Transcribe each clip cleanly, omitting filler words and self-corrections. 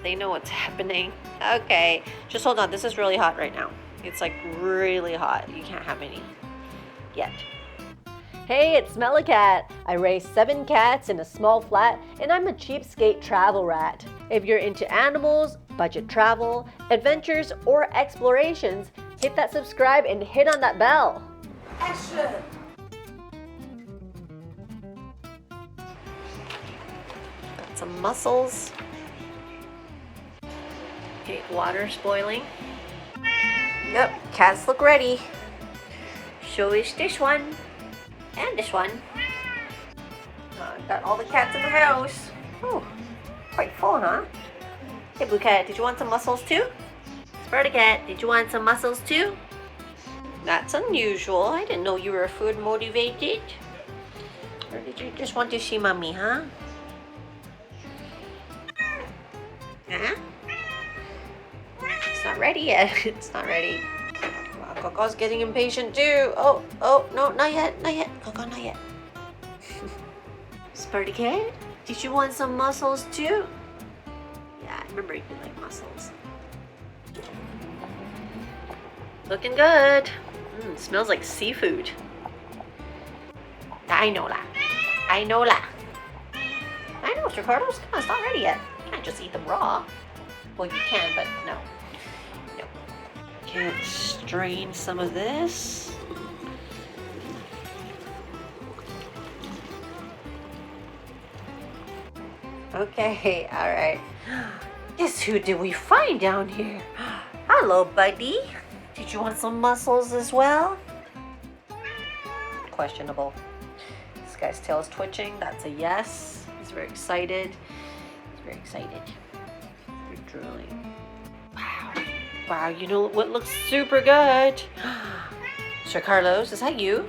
They know what's happening. Okay, just hold on. This is really hot right now. It's like really hot. You can't have any yet. Hey, it's MeloCat. I raise 7 cats in a small flat, and I'm a cheapskate travel rat. If you're into animals, budget travel, adventures, or explorations, hit that subscribe and hit on that bell. Action! Got some mussels. Okay, water's boiling. Yep, cats look ready. So is this one. And this one. Got all the cats in the house. Oh, quite full, huh? Hey, Blue Cat, did you want some mussels too? Sparta Cat, did you want some mussels too? That's unusual. I didn't know you were food motivated. Or did you just want to see Mommy, huh? Huh? It's not ready yet. It's not ready. Wow, Coco's getting impatient too. Oh, no, not yet, not yet. Coco, not yet. Sparta Cat, did you want some mussels too? Yeah, I remember you like mussels. Looking good. Smells like seafood. I know that. I know, Mr. Carlos. Come on, it's not ready yet. You can't just eat them raw. Well, you can, but no. Can't strain some of this. Okay, all right. Guess who did we find down here? Hello, buddy. Did you want some mussels as well? Questionable. This guy's tail is twitching. That's a yes. He's very excited. He's very excited. You're drooling. Wow. Wow, you know what looks super good? Sir Carlos, is that you?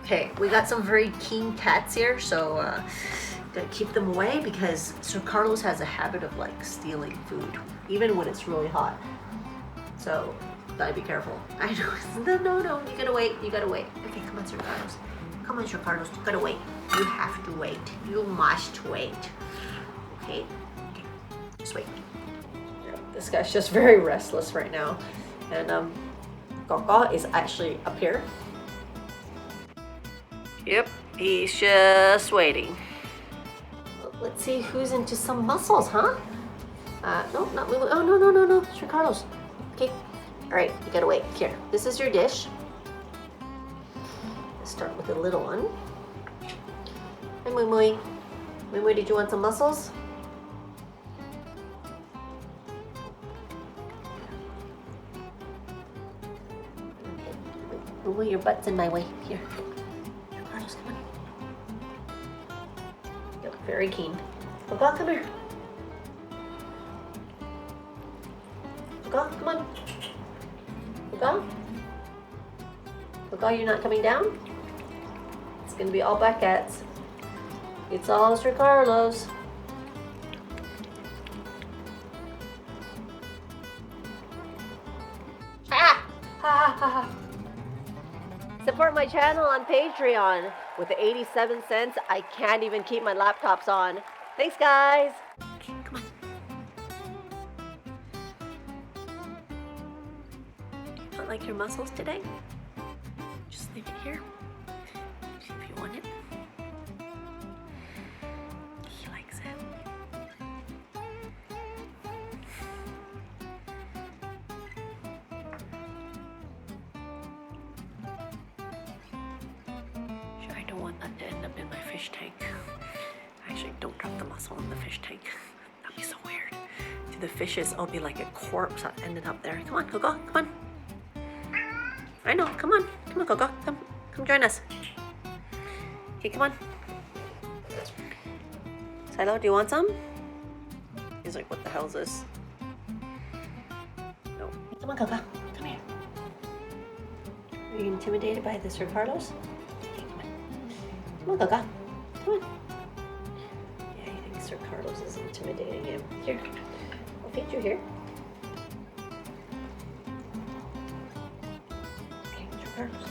Okay, we got some very keen cats here, so gotta keep them away because Sir Carlos has a habit of like stealing food, even when it's really hot. So, gotta be careful. I know. No, you gotta wait. Okay, come on, Sir Carlos. Come on, Sir Carlos, you gotta wait. You have to wait. You must wait. Okay, just wait. This guy's just very restless right now. And Coco is actually up here. Yep, he's just waiting. Let's see who's into some mussels, huh? No, not Lulu. Oh, no, Sir Carlos. Okay, all right, you gotta wait. Here, this is your dish. Let's start with the little one. Hi, Mui Mui. Mui Mui, did you want some mussels? Mui Mui, your butt's in my way. Here. Carlos, come on. Yep, very keen. Coco, come here. Coco, come on. Coco, you're not coming down? It's gonna be all black cats. It's all Sir Carlos. Support my channel on Patreon. With the 87 cents, I can't even keep my laptops on. Thanks, guys. Okay, come on. Do you not like your mussels today? Just leave it here. See if you want it. He likes it. I don't want that to end up in my fish tank. Actually, don't drop the mussel in the fish tank. That'd be so weird. To the fishes, I'll be like a corpse that ended up there. Come on, Coco, come on. I know, come on, Coco, come join us. Okay, come on. Silo, do you want some? He's like, what the hell is this? No. Come on, Coco, come here. Are you intimidated by the Sir Carlos? Come on, Coco. Come on. Yeah, I think Sir Carlos is intimidating him. Here, I'll feed you here. Okay, Sir Carlos.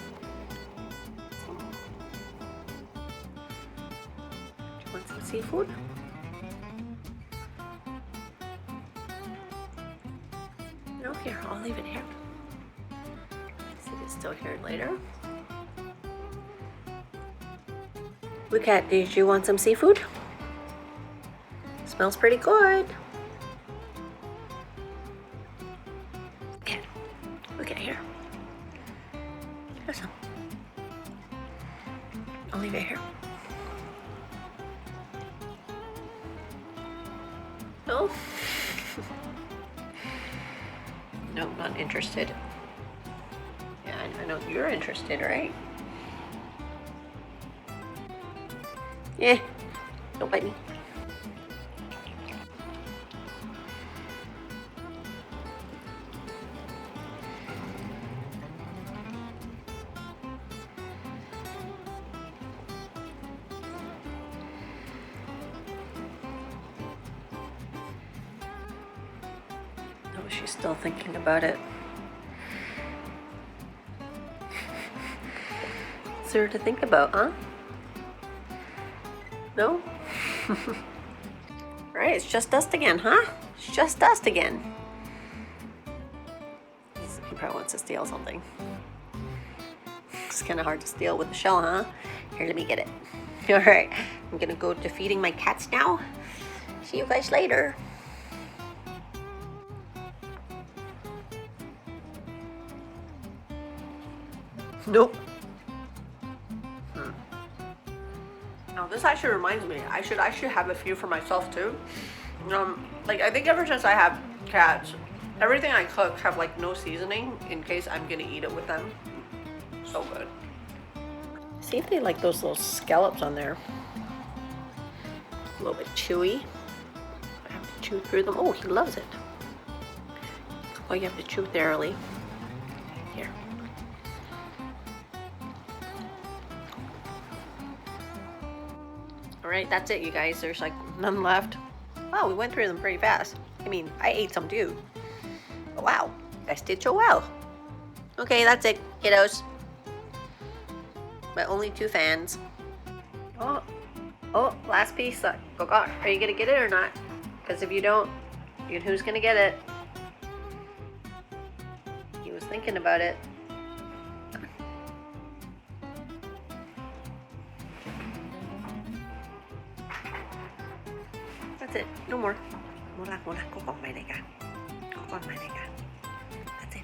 Do you want some seafood? No, here, I'll leave it here. See if it's still here later. Look at, did you want some seafood? Smells pretty good. Look at here. Here's some. I'll leave it here. No? No, not interested. Yeah, I know you're interested, right? Yeah, don't bite me. Oh, she's still thinking about it. What's there to think about, huh? No? Right, it's just dust again, huh? It's just dust again. He probably wants to steal something. It's kind of hard to steal with the shell, huh? Here, let me get it. All right, I'm gonna go to feeding my cats now. See you guys later. Nope. Now this actually reminds me, I should have a few for myself too. Like I think ever since I have cats, everything I cook have like no seasoning in case I'm gonna eat it with them. So good. See if they like those little scallops on there. A little bit chewy. I have to chew through them. Oh, he loves it. Oh, you have to chew thoroughly. Here. Alright, that's it, you guys. There's like none left. Wow, we went through them pretty fast. I mean, I ate some too. But wow, you guys did so well. Okay, that's it, kiddos. But only 2 fans. Oh, last piece. Go, are you gonna get it or not? Because if you don't, who's gonna get it? He was thinking about it. That's it. No more. Mura. Go con mày này cả. Go con mày này cả. That's it.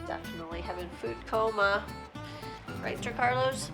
Definitely having food coma. Right, Sir Carlos?